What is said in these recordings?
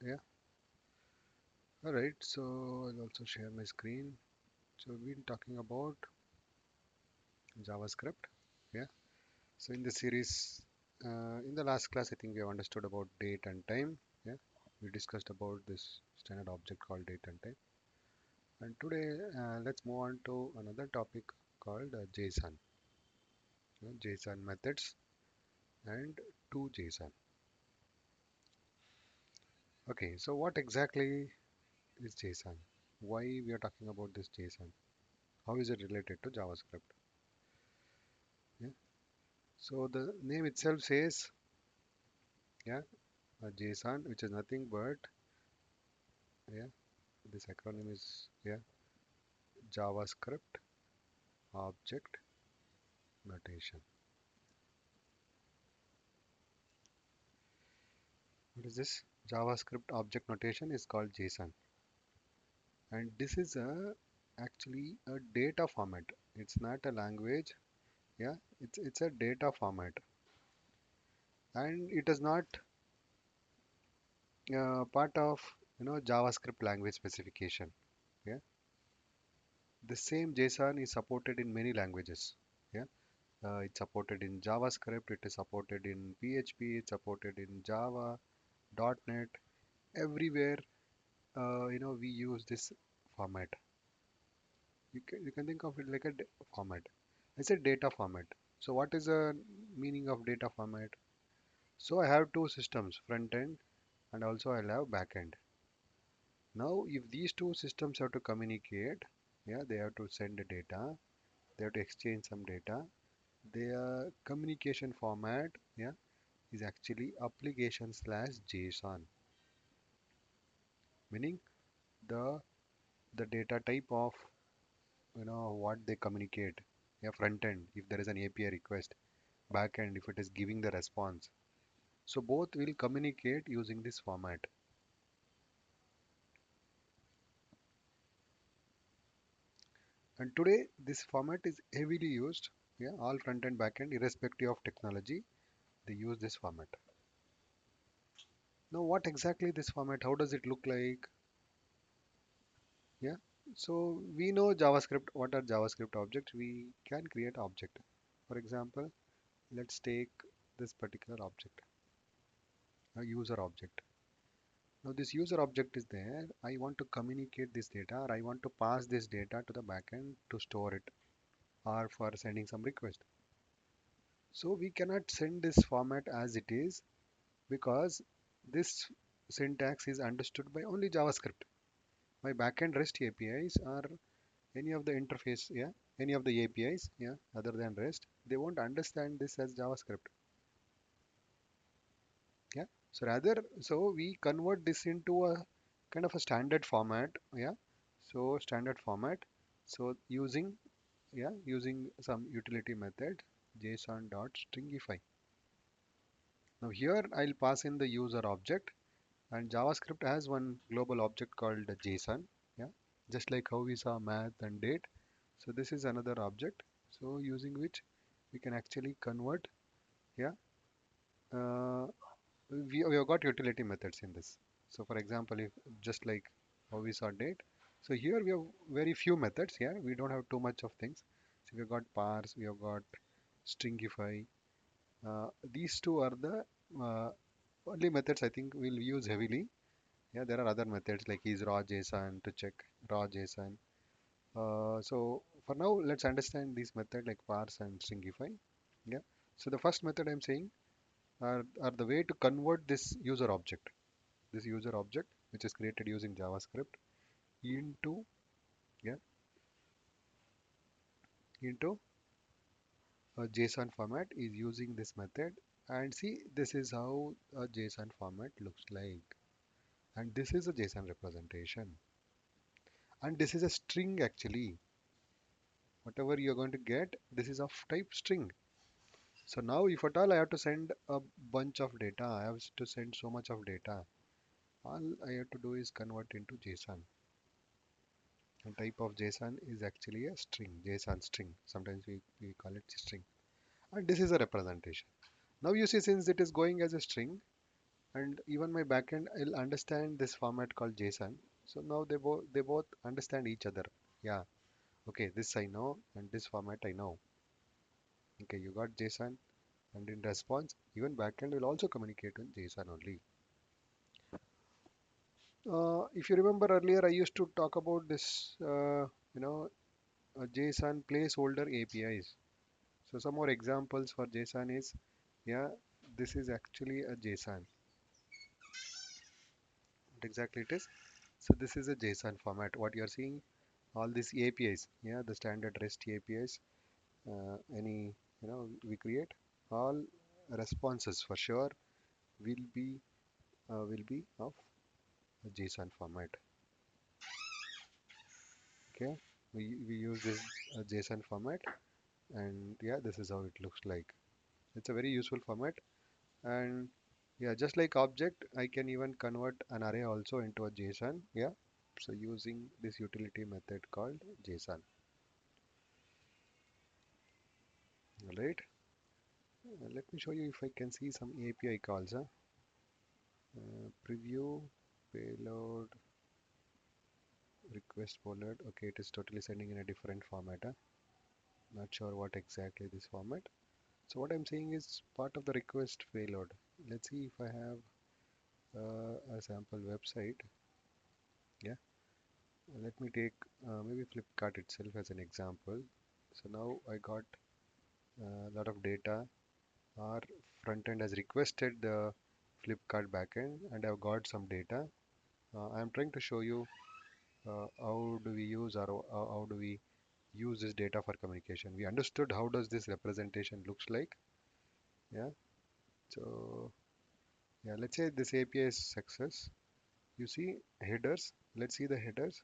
Yeah. All right. So I'll also share my screen. So we've been talking about JavaScript. Yeah. So in this series, in the last class, I think we have understood about date and time. Yeah. We discussed about this standard object called date and time. And today, let's move on to another topic called JSON. JSON methods and to JSON. Okay. So what exactly is JSON? Why we are talking about this JSON? How is it related to JavaScript? Yeah. So the name itself says, yeah, a JSON, which is nothing but, yeah, this acronym is, yeah, JavaScript Object Notation. What is this? JavaScript Object Notation is called JSON, and this is a actually a data format. It's not a language. Yeah, it's a data format, and it is not part of JavaScript language specification. Yeah, the same JSON is supported in many languages. Yeah. It's supported in JavaScript, it is supported in PHP, it's supported in Java, .NET, everywhere. We use this format. You can think of it like a format. I said data format. So what is the meaning of data format? So I have two systems, front end and also I'll have back end. Now, if these two systems have to communicate, yeah, they have to send the data, they have to exchange some data. Their communication format, yeah, is actually application slash JSON, meaning the the data type of what they communicate. Yeah, front end if there is an API request, back end if it is giving the response. So both will communicate using this format. And today this format is heavily used. Yeah, all front end back end irrespective of technology, they use this format. Now what exactly this format? How does it look like? Yeah. So we know JavaScript. What are JavaScript objects? We can create object. For example, let's take this particular object, a user object. Now this user object is there. I want to communicate this data or I want to pass this data to the backend to store it or for sending some request. So we cannot send this format as it is because this syntax is understood by only JavaScript. My backend REST APIs or any of the interface, yeah, any of the APIs, yeah, other than REST, they won't understand this as JavaScript. Yeah. So we convert this into a kind of a standard format. Yeah. So standard format. So using some utility method JSON dot stringify. Now here I'll pass in the user object and JavaScript has one global object called JSON. Yeah. Just like how we saw math and date. So this is another object. So using which we can actually convert. Yeah. Uh, we have got utility methods in this. So for example, if just like how we saw date, so here we have very few methods. Yeah, we don't have too much of things. So we have got parse, we have got stringify. These two are the uh, only methods I think we'll use heavily. Yeah, there are other methods like is raw JSON to check raw JSON. So for now, let's understand this method like parse and stringify. Yeah. So the first method I'm saying are the way to convert this user object which is created using JavaScript into yeah into a JSON format is using this method and see this is how a JSON format looks like and this is a JSON representation and this is a string actually whatever you're going to get this is of type string. So now if at all I have to send a bunch of data, I have to send so much of data, all I have to do is convert into JSON. And type of JSON is actually a string, JSON string. Sometimes we call it string. And this is a representation. Now you see since it is going as a string and even my backend will understand this format called JSON. So now they both understand each other. Yeah, okay, this I know and this format I know. Okay, you got JSON, and in response, even backend will also communicate in JSON only. If you remember earlier, I used to talk about this, you know, JSON placeholder APIs. So some more examples for JSON is, yeah, this is actually a JSON. What exactly it is? So this is a JSON format. What you're seeing, all these APIs, yeah, the standard REST APIs, any, we create all responses for sure will be of a JSON format. Okay, we use this JSON format, and yeah, this is how it looks like. It's a very useful format, and yeah, just like object, I can even convert an array also into a JSON. Yeah, so using this utility method called JSON. All right, let me show you if I can see some API calls. Preview, payload, request payload. Okay, it is totally sending in a different format. Not sure what exactly this format. So what I'm saying is part of the request payload. Let's see if I have a sample website. Yeah, let me take maybe Flipkart itself as an example. So now I got a lot of data. Our front end has requested the Flipkart backend, and I've got some data. I'm trying to show you how do we use or how do we use this data for communication. We understood how does this representation looks like. Yeah. So yeah, let's say this API is success. You see headers. Let's see the headers.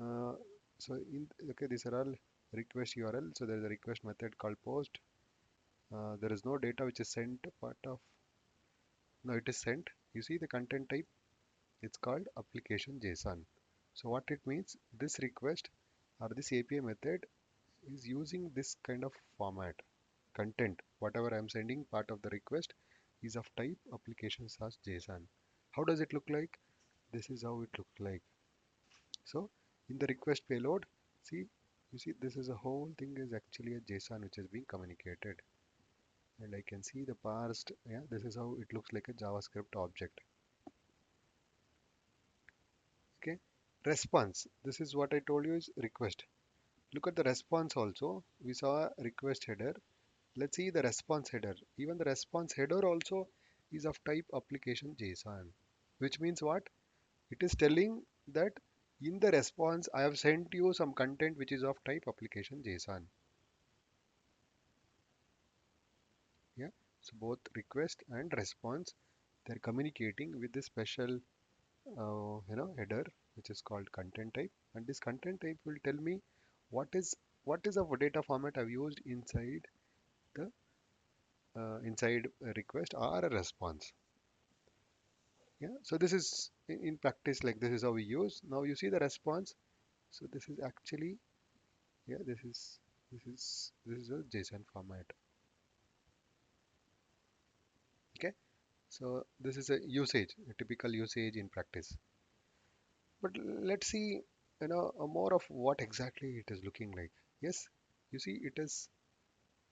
Uh, so okay, these are all request URL. So there is a request method called post. There is no data which is sent. Part of no, it is sent. You see the content type. It's called application JSON. So what it means, this request or this API method is using this kind of format. Content, whatever I'm sending, part of the request is of type application slash JSON. How does it look like? This is how it looks like. So in the request payload, see, you see this is a whole thing is actually a JSON which is being communicated. And I can see the parsed, yeah, this is how it looks like a JavaScript object. Okay. Response. This is what I told you is request. Look at the response also. We saw request header. Let's see the response header. Even the response header also is of type application JSON, which means what? It is telling that in the response, I have sent you some content which is of type application JSON. Yeah. So both request and response, they're communicating with this special, header, which is called content type. And this content type will tell me what is what is of data format I've used the inside a request or a response. Yeah, so this is in practice, like this is how we use. Now you see the response. So this is actually, yeah, this is a JSON format. Okay, so this is a usage, a typical usage in practice. But let's see, more of what exactly it is looking like. Yes, you see it is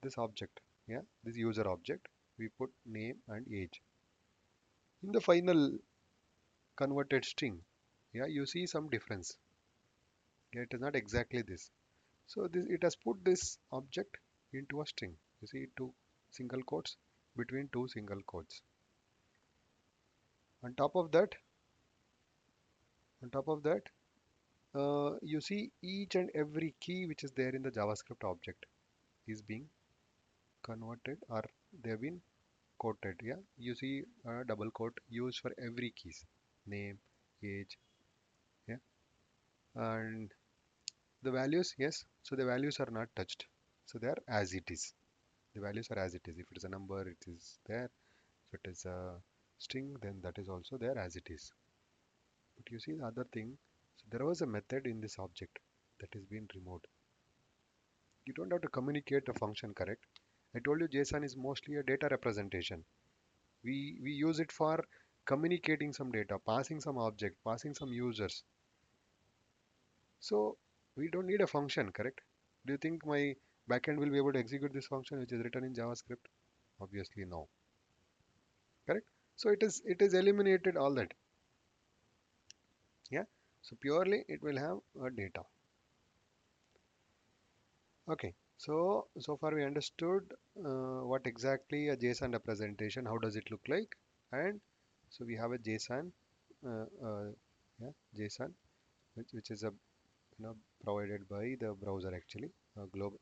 this object. Yeah, this user object. We put name and age. In the final converted string, yeah, you see some difference. Yeah, it is not exactly this. So this it has put this object into a string. You see two single quotes between two single quotes. On top of that, on top of that, you see each and every key which is there in the JavaScript object is being converted or they have been quoted. Yeah, you see a double quote used for every keys, name, age. Yeah, and the values, yes. So the values are not touched. So they are as it is. The values are as it is. If it is a number, it is there. If it is a string, then that is also there as it is. But you see the other thing, so there was a method in this object that is being removed. You don't have to communicate a function, correct? I told you JSON is mostly a data representation. We use it for communicating some data, passing some object, passing some users. So we don't need a function, correct? Do you think my backend will be able to execute this function which is written in JavaScript? Obviously no, correct? So it is eliminated all that. Yeah. So purely it will have a data. Okay. So far we understood what exactly a JSON representation, how does it look like, and so we have a JSON, yeah, JSON, which is a provided by the browser actually, a globe,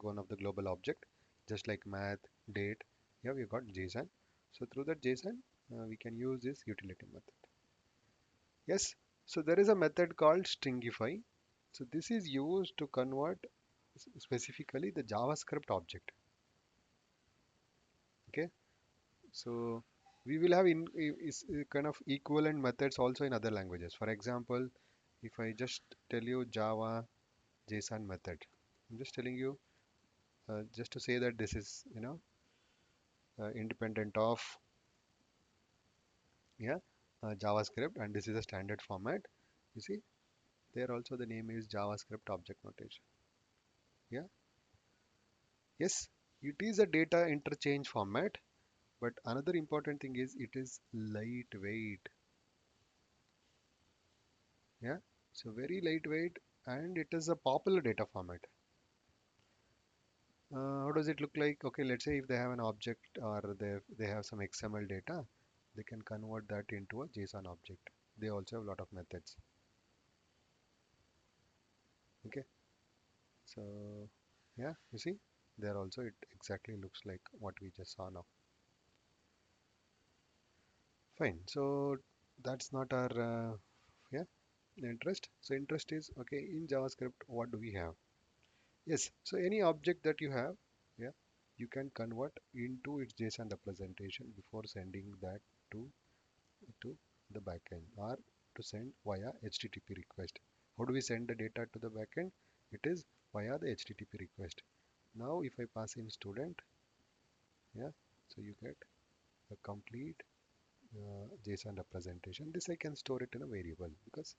one of the global object, just like math, date. Yeah, we got JSON. So through that JSON, we can use this utility method. Yes. So there is a method called stringify. So this is used to convert specifically the JavaScript object. Okay. So we will have kind of equivalent methods also in other languages. For example, if I just tell you Java JSON method, I'm just telling you just to say that this is independent of, yeah, JavaScript, and this is a standard format. You see there also the name is JavaScript object notation. Yeah. Yes, it is a data interchange format, but another important thing is it is lightweight. Yeah. So very lightweight, and it is a popular data format. How does it look like? Okay, let's say if they have an object or they have some XML data, they can convert that into a JSON object. They also have a lot of methods. Okay, so yeah, you see, there also it exactly looks like what we just saw now. Fine. So that's not our yeah interest. So interest is okay in JavaScript. What do we have? Yes. So any object that you have, yeah, you can convert into its JSON representation before sending that to to the backend or to send via HTTP request. How do we send the data to the backend? It is via the HTTP request. Now, if I pass in student, yeah, so you get a complete JSON representation. This I can store it in a variable because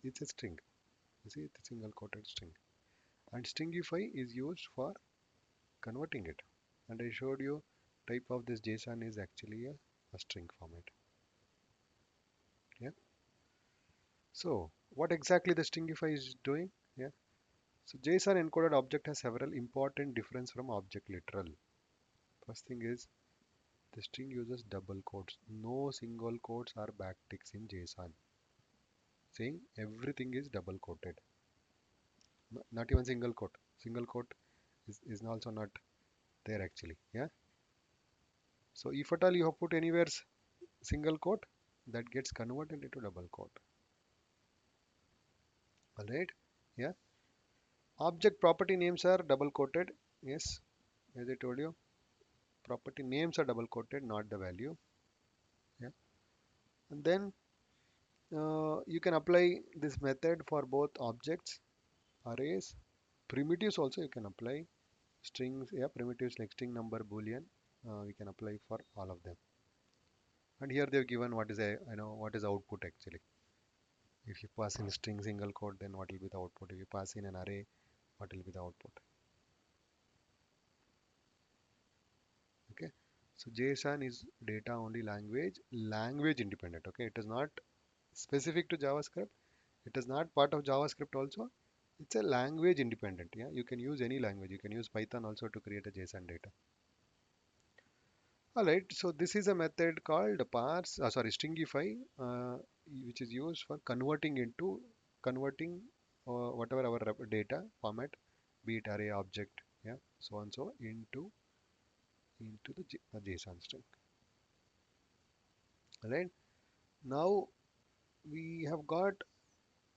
it's a string. You see, it's a single quoted string. And stringify is used for converting it. And I showed you type of this JSON is actually a string format. Yeah. So what exactly the stringify is doing? Yeah. So JSON encoded object has several important difference from object literal. First thing is the string uses double quotes. No single quotes or backticks in JSON. Saying everything is double quoted. Not even single quote. Single quote is also not there actually. Yeah. So if at all you have put anywhere single quote, that gets converted into double quote. Alright. Yeah. Object property names are double quoted. Yes. As I told you, property names are double quoted, not the value. Yeah. And then you can apply this method for both objects, arrays, primitives also you can apply. Strings, yeah, primitives like string, number, boolean, we can apply for all of them. And here they've given what is what is output actually. If you pass in string single quote, then what will be the output? If you pass in an array, what will be the output? Okay. So JSON is data only language independent. Okay, it is not specific to JavaScript. It is not part of JavaScript also. It's a language independent. Yeah, you can use any language. You can use Python also to create a JSON data. All right. So this is a method called stringify, which is used for converting whatever our data format, be it array, object, yeah, so on so into the JSON string. All right. Now we have got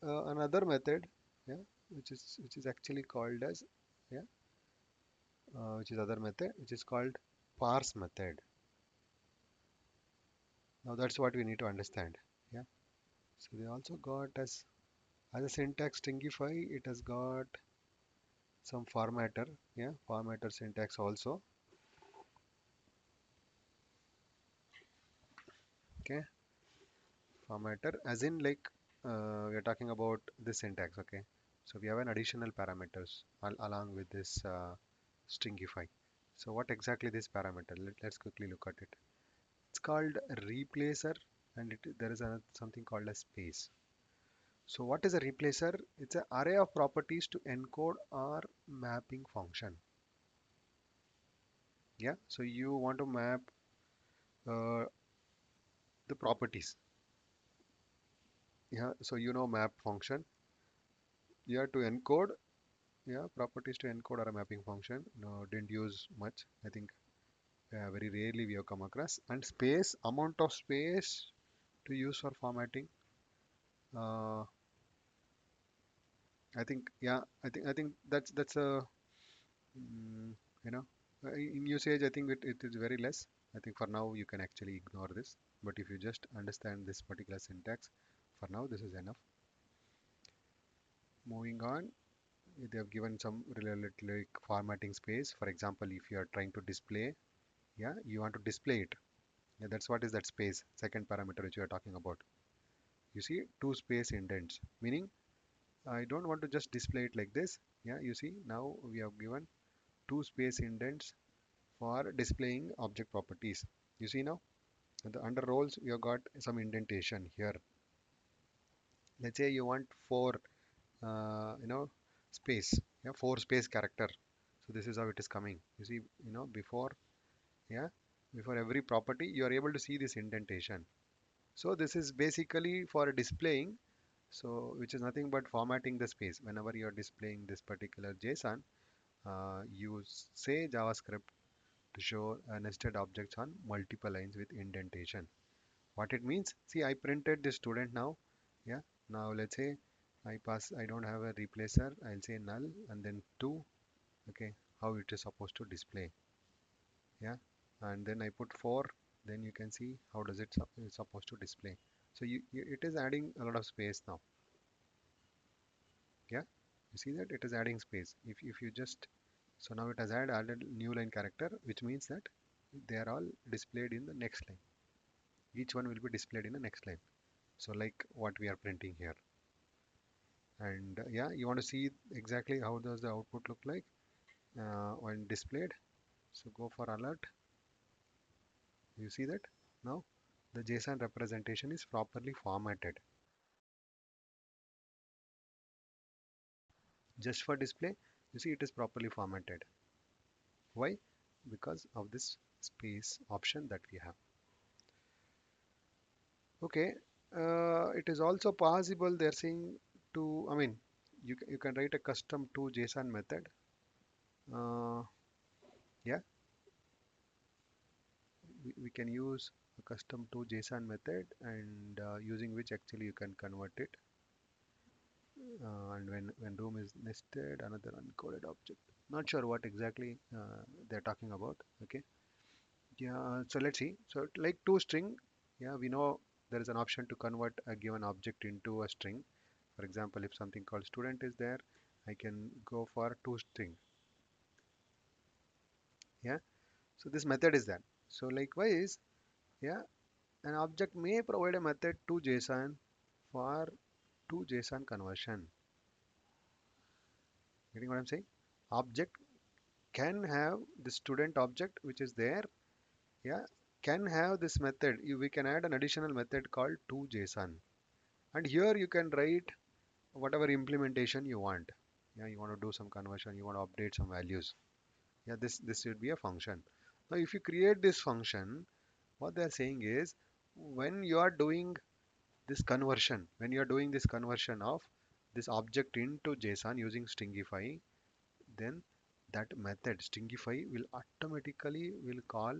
another method, yeah, which is actually called as, yeah, which is other method, which is called parse method. Now that's what we need to understand. Yeah. So they also got as a syntax stringify, it has got some formatter, yeah, formatter syntax also. Okay. Formatter, as in like we are talking about this syntax, okay? So we have an additional parameters along with this stringify. So what exactly this parameter? Let's quickly look at it. It's called replacer, and there is something called a space. So what is a replacer? It's an array of properties to encode or mapping function. Yeah, so you want to map uh, the properties. Yeah, so you know map function. You have to encode, yeah, properties to encode or a mapping function. No, didn't use much. I think very rarely we have come across. And space, amount of space to use for formatting. Uh, I think that's a mm, you know in usage. I think it is very less. I think for now you can actually ignore this. But if you just understand this particular syntax, for now this is enough. Moving on, they have given some related like formatting space. For example, if you are trying to display, yeah, you want to display it. Yeah, that's what is that space. Second parameter which you are talking about. You see two space indents, meaning I don't want to just display it like this. Yeah, you see now we have given two space indents for displaying object properties. You see now, under roles you have got some indentation here. Let's say you want four, space. Yeah, four space character. So this is how it is coming. You see, before, yeah, before every property, you are able to see this indentation. So this is basically for displaying. So which is nothing but formatting the space. Whenever you are displaying this particular JSON, you say JavaScript to show nested objects on multiple lines with indentation. What it means, see, I printed the student now. Yeah, now let's say I don't have a replacer. I'll say null and then two. Okay, how it is supposed to display. Yeah, and then I put four. Then you can see how does it's supposed to display. So it is adding a lot of space now. Yeah, you see that it is adding space. If you just, so now it has added new line character, which means that they are all displayed in the next line. Each one will be displayed in the next line. So like what we are printing here. And yeah, you want to see exactly how does the output look like when displayed. So go for alert. You see that now the JSON representation is properly formatted. Just for display, you see it is properly formatted. Why? Because of this space option that we have. Okay, it is also possible they're saying to, I mean, you can write a custom to JSON method. Uh, yeah, we can use a custom to JSON method and using which actually you can convert it. And when room is nested, another uncoded object. Not sure what exactly they're talking about. Okay. Yeah. So let's see. So like toString, yeah, we know there is an option to convert a given object into a string. For example, if something called student is there, I can go for toString. Yeah. So this method is that. So likewise, yeah, an object may provide a method to JSON for to JSON conversion. Getting what I'm saying? Object can have the student object which is there, yeah, can have this method. We can add an additional method called to JSON. And here you can write whatever implementation you want. Yeah, you want to do some conversion, you want to update some values. Yeah, this should be a function. Now if you create this function, what they're saying is when you are doing when you are doing this conversion of this object into JSON using stringify, then that method stringify will automatically will call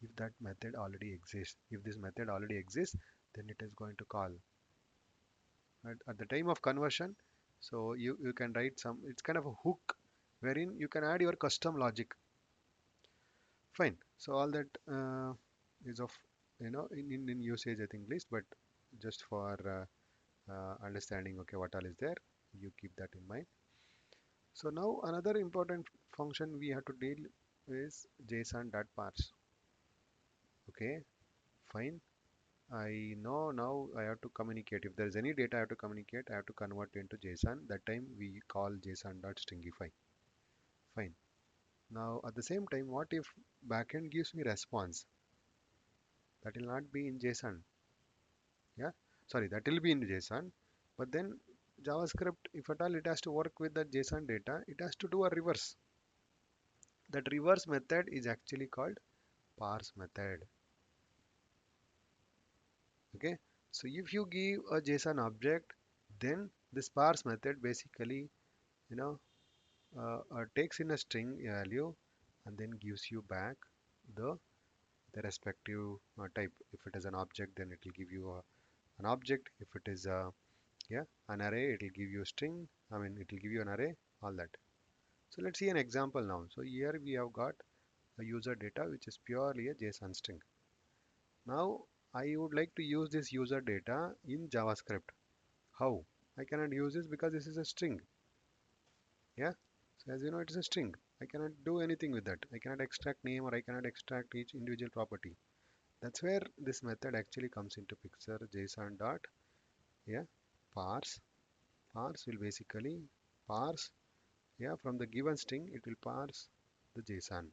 if that method already exists. If this method already exists, then it is going to call at the time of conversion. So you can write some, it's kind of a hook wherein you can add your custom logic. Fine. So all that is of in usage I think least, but just for understanding okay what all is there, you keep that in mind. So now another important function we have to deal is JSON.parse. Okay, fine. I know now I have to communicate. If there is any data I have to communicate, I have to convert into JSON. That time we call JSON.stringify. Fine. Now at the same time, what if backend gives me response? That will not be in JSON. Yeah, sorry, that will be in JSON. But then JavaScript, if at all it has to work with the JSON data, it has to do a reverse. That reverse method is actually called parse method. Okay, so if you give a JSON object, then this parse method basically, you know, takes in a string value and then gives you back the the respective type. If it is an object, then it will give you an object. If it is yeah, an array, it will give you a string. I mean, it will give you an array, all that. So let's see an example now. So here we have got a user data which is purely a JSON string. Now I would like to use this user data in JavaScript. How? I cannot use this because this is a string. Yeah. So as you know, it is a string. I cannot do anything with that. I cannot extract name or I cannot extract each individual property. That's where this method actually comes into picture. JSON dot, yeah, parse. Parse will basically parse, yeah, from the given string it will parse the JSON.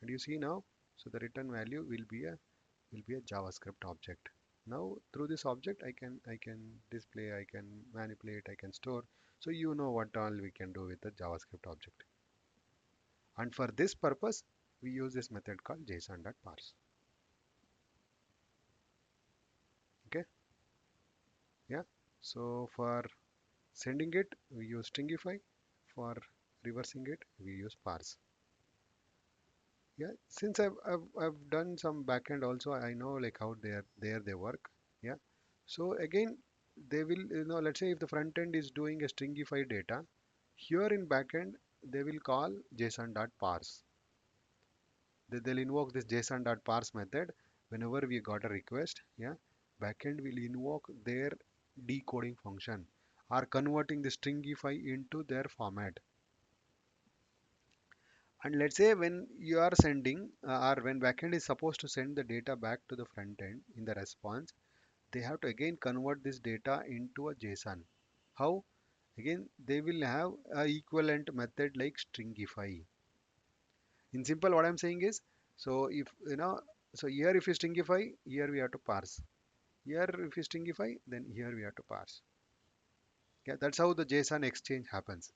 And you see now, so the return value will be a JavaScript object. Now through this object I can display, I can manipulate, I can store. So you know what all we can do with the JavaScript object. And for this purpose we use this method called JSON.parse. Okay, yeah. So for sending it we use stringify, for reversing it we use parse. Yeah, since I've done some backend also, I know like how they work. Yeah, so again they will, let's say if the front end is doing a stringify data, here in backend they will call JSON.parse. They'll invoke this JSON.parse method whenever we got a request. Yeah, backend will invoke their decoding function or converting the stringify into their format. And let's say when you are sending or when backend is supposed to send the data back to the front end in the response, they have to again convert this data into a JSON. How? Again, they will have a equivalent method like stringify. In simple, what I'm saying is, so if so here if you stringify, here we have to parse. Here if you stringify, then here we have to parse. Yeah, that's how the JSON exchange happens.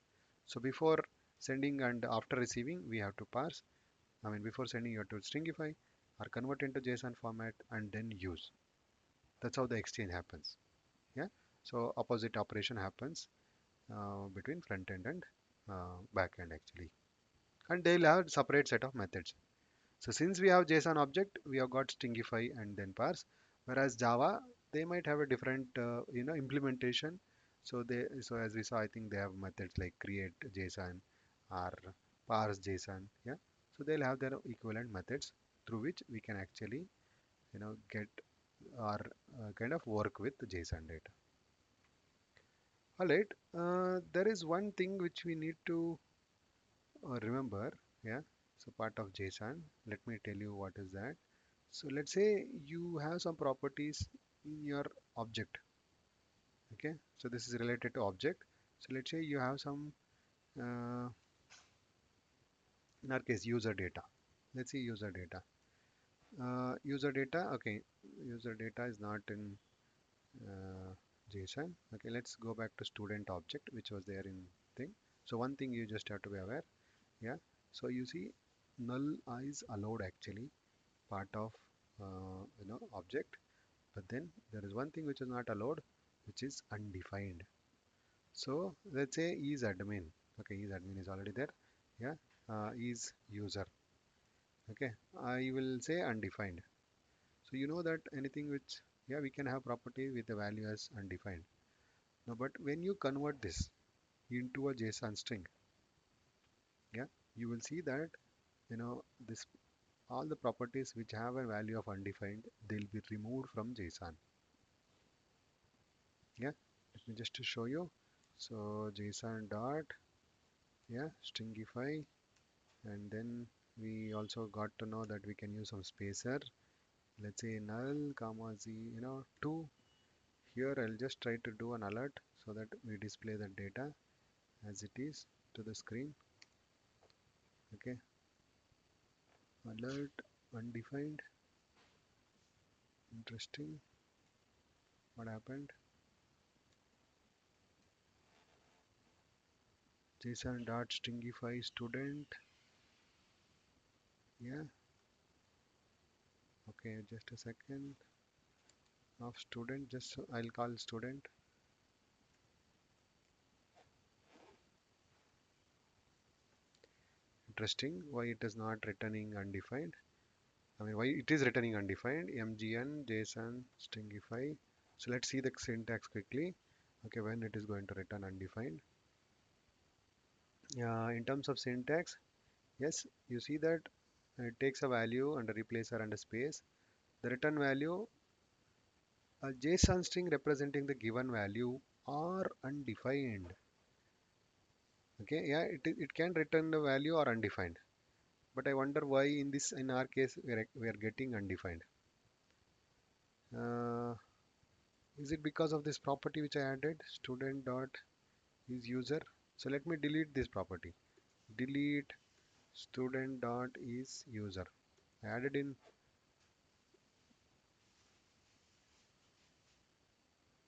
So before sending and after receiving, we have to parse. I mean, before sending, you have to stringify or convert into JSON format and then use. That's how the exchange happens. Yeah. So opposite operation happens between front end and back end actually, and they'll have separate set of methods. So since we have JSON object, we have got stringify and then parse. Whereas Java, they might have a different implementation. So as we saw, I think they have methods like create JSON or parse JSON. Yeah. So they'll have their equivalent methods through which we can actually get or kind of work with the JSON data. All right. There is one thing which we need to remember. Yeah. So part of JSON. Let me tell you what is that. So let's say you have some properties in your object. Okay, so this is related to object. So let's say you have some, in our case, user data. Let's see user data. User data. Okay, user data is not in JSON. Okay, let's go back to student object, which was there in thing. So one thing you just have to be aware. Yeah. So you see, null is allowed actually part of object. But then there is one thing which is not allowed, which is undefined. So let's say is admin. Okay, is admin is already there. Yeah, is user. Okay, I will say undefined. So you know that anything which, yeah, we can have property with the value as undefined. Now, but when you convert this into a JSON string, yeah, you will see that this all the properties which have a value of undefined, they'll be removed from JSON. Yeah, let me just to show you. So JSON dot, yeah, stringify, and then we also got to know that we can use some spacer. let's say null comma z, 2. Here I'll just try to do an alert so that we display the data as it is to the screen. Okay, alert undefined. Interesting. What happened? JSON dot stringify student. Yeah. Okay, just a second. Of student, just I'll call student. Interesting. Why it is not returning undefined? I mean, why it is returning undefined? Mgn JSON stringify. So let's see the syntax quickly. Okay, when it is going to return undefined. In terms of syntax, yes, you see that it takes a value and a replacer and a space. The return value, a JSON string representing the given value are undefined. Okay, yeah, it can return the value or undefined. But I wonder why in our case we are getting undefined. Uh, is it because of this property which I added, student dot is user? So let me delete this property. Delete student dot is user. I added in.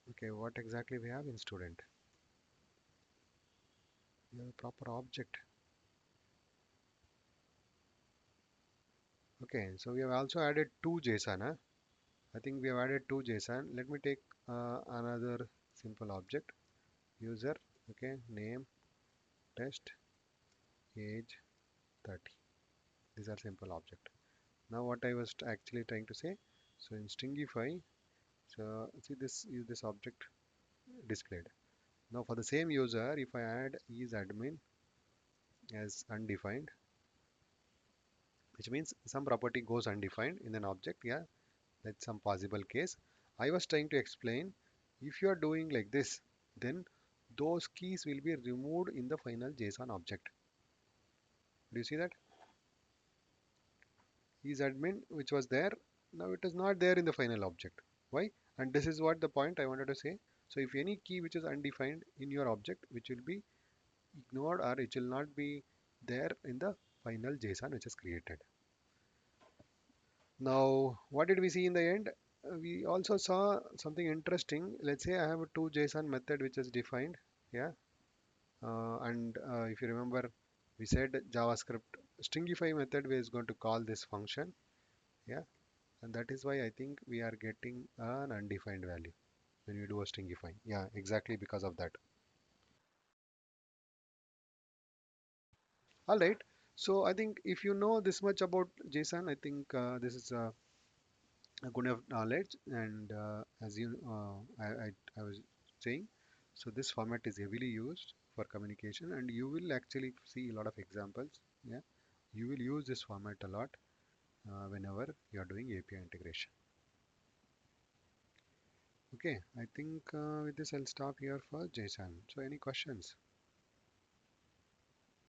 Okay, what exactly we have in student? We have a proper object. Okay, so we have also added two JSON. Huh? I think we have added two JSON. Let me take another simple object. User. Okay, name, test, age, 30. These are simple object. Now what I was actually trying to say, so in stringify, so see this is this object displayed. Now for the same user, if I add is admin as undefined, which means some property goes undefined in an object, yeah, that's some possible case. I was trying to explain, if you are doing like this, then those keys will be removed in the final JSON object. Do you see that? Is admin, which was there, now it is not there in the final object. Why? And this is what the point I wanted to say. So if any key which is undefined in your object, which will be ignored or it will not be there in the final JSON which is created. Now what did we see in the end? We also saw something interesting. Let's say I have a two JSON method which is defined, yeah, and if you remember, we said JavaScript stringify method is going to call this function, yeah, and that is why I think we are getting an undefined value when you do a stringify. Yeah, exactly because of that. All right. So I think if you know this much about JSON, I think this is a good enough knowledge. And as you, I was saying, so this format is heavily used for communication, and you will actually see a lot of examples. Yeah, you will use this format a lot whenever you are doing API integration. Okay, I think with this I'll stop here for JSON. So any questions?